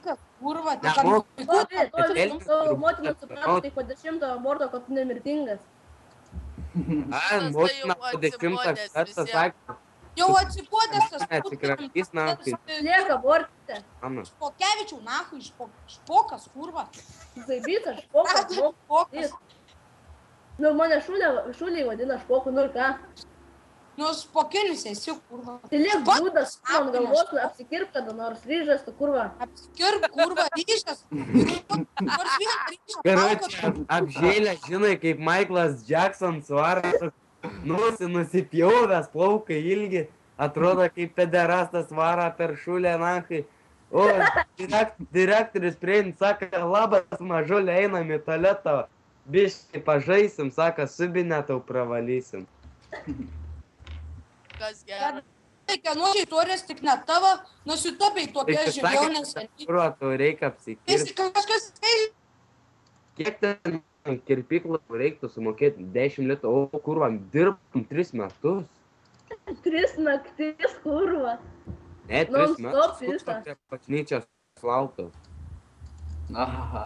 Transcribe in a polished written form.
vaikas, kurva, tai Nemoku. Motina suprato, tai po 10 aborto, kad tu nemirtingas. Motina po 10 kartą sakė, jau atsibodęs tas atsikratys nahui. Lieka abortė. Špokevičiau, nahui, špokas, kurva. Zaibytas, špokas, Špokas. Nu, mane šuliai vadina špoku, nu ir ką? Nu, špokinis esi, kurva. Tai liek būdas, ant galvos, apsikirp kada nors ryžas, tu kurva. Apsikirp, kurva, ryžas. Nors vieną ryžą. Karočią, apžėlę, žinai, kaip Michaelas Jackson svara, nusipjauvęs, plaukai ilgi, atrodo kaip pederastas vara per šulę nahui. O, direktorius priein, sako, labas mažulė, einam į tualetą, biškai pažaisim, sako, subinę tau pravalysim. Kas gerai. Tai kanuočiai turės tik ne tavo, nusitapai tokia žilionės. Kurva, tau reikia apsikirpti. Kažkas Kiek ten kirpiklų reiktų sumokėti 10 litų, o kurva, dirbam 3 metus. 3 naktis, kurva. Ne, 3 metus, kur prie bažnyčios lauktų. Aha.